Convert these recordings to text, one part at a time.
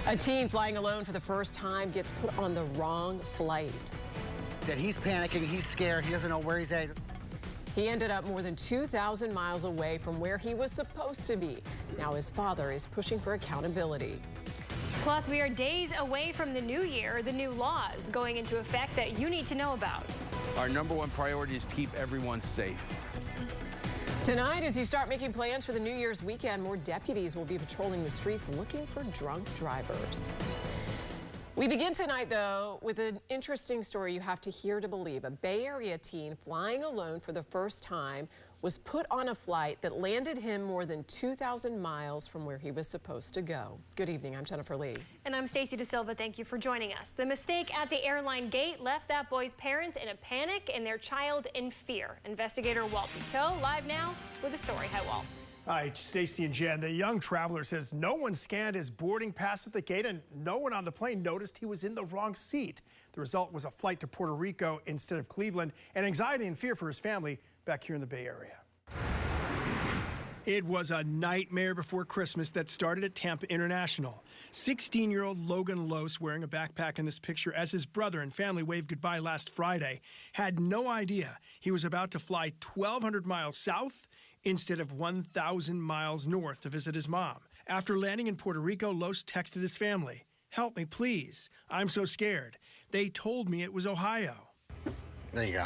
A teen flying alone for the first time gets put on the wrong flight. That he's panicking, he's scared, he doesn't know where he's at. He ended up more than 2,000 miles away from where he was supposed to be. Now his father is pushing for accountability. Plus, we are days away from the new year, the new laws going into effect that you need to know about. Our #1 priority is to keep everyone safe. Tonight, as you start making plans for the New Year's weekend, more deputies will be patrolling the streets looking for drunk drivers. We begin tonight, though, with an interesting story you have to hear to believe. A Bay Area teen flying alone for the first time was put on a flight that landed him more than 2,000 miles from where he was supposed to go. Good evening, I'm Jennifer Lee. And I'm Stacey DeSilva. Thank you for joining us. The mistake at the airline gate left that boy's parents in a panic and their child in fear. Investigator Walt Buteau live now with a story. Hi, Walt. Hi, Stacey and Jen. The young traveler says no one scanned his boarding pass at the gate and no one on the plane noticed he was in the wrong seat. The result was a flight to Puerto Rico instead of Cleveland, and anxiety and fear for his family back here in the Bay Area. It was a nightmare before Christmas that started at Tampa International. 16-year-old Logan Lose, wearing a backpack in this picture as his brother and family waved goodbye last Friday, had no idea he was about to fly 1,200 miles south instead of 1,000 miles north to visit his mom. After landing in Puerto Rico, Lose texted his family, "Help me, please. I'm so scared. They told me it was Ohio." There you go.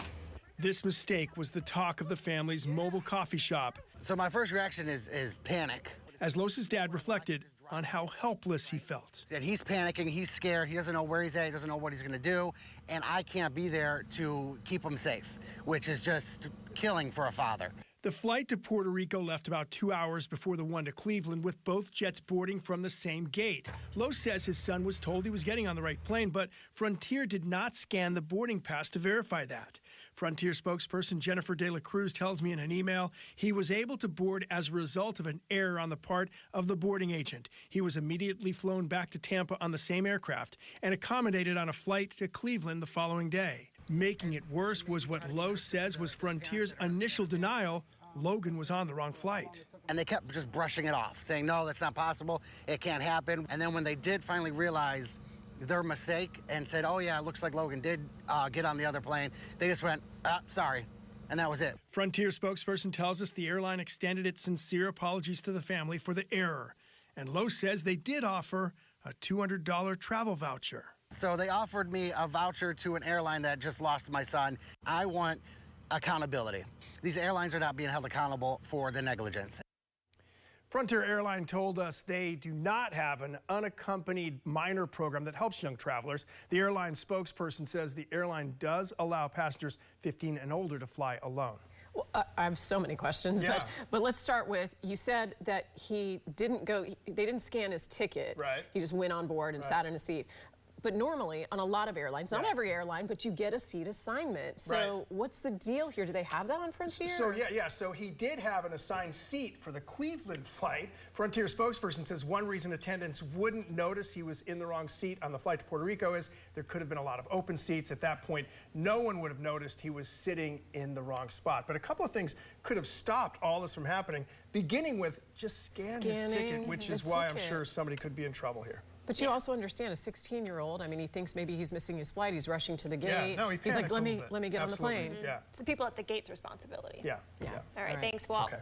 This mistake was the talk of the family's mobile coffee shop. So my first reaction is panic. As Lose's dad reflected on how helpless he felt. And he's panicking, he's scared, he doesn't know where he's at, he doesn't know what he's gonna do, and I can't be there to keep him safe, which is just killing for a father. The flight to Puerto Rico left about 2 hours before the one to Cleveland, with both jets boarding from the same gate. Lose says his son was told he was getting on the right plane, but Frontier did not scan the boarding pass to verify that. Frontier spokesperson Jennifer De La Cruz tells me in an email he was able to board as a result of an error on the part of the boarding agent. He was immediately flown back to Tampa on the same aircraft and accommodated on a flight to Cleveland the following day. Making it worse was what Lose says was Frontier's initial denial Logan was on the wrong flight. And they kept just brushing it off, saying, no, that's not possible, it can't happen. And then when they did finally realize their mistake and said, oh yeah, it looks like Logan did get on the other plane, they just went, sorry, and that was it. Frontier spokesperson tells us the airline extended its sincere apologies to the family for the error. And Lose says they did offer a $200 travel voucher. So they offered me a voucher to an airline that just lost my son. I want accountability. These airlines are not being held accountable for the negligence. Frontier Airline told us they do not have an unaccompanied minor program that helps young travelers. The airline spokesperson says the airline does allow passengers 15 and older to fly alone. Well, I have so many questions, but let's start with, you said that he didn't go, they didn't scan his ticket. Right. He just went on board and sat in a seat. But normally, on a lot of airlines, not every airline, but you get a seat assignment. So what's the deal here? Do they have that on Frontier? So he did have an assigned seat for the Cleveland flight. Frontier spokesperson says one reason attendants wouldn't notice he was in the wrong seat on the flight to Puerto Rico is there could have been a lot of open seats. At that point, no one would have noticed he was sitting in the wrong spot. But a couple of things could have stopped all this from happening, beginning with just scanning his ticket, which is why I'm sure somebody could be in trouble here. But you also understand a 16-year-old, I mean, he thinks maybe he's missing his flight. He's rushing to the gate. Yeah, no, he's like, let me get on the plane. Yeah. It's the people at the gate's responsibility. Yeah. All right, thanks, Walt. Okay.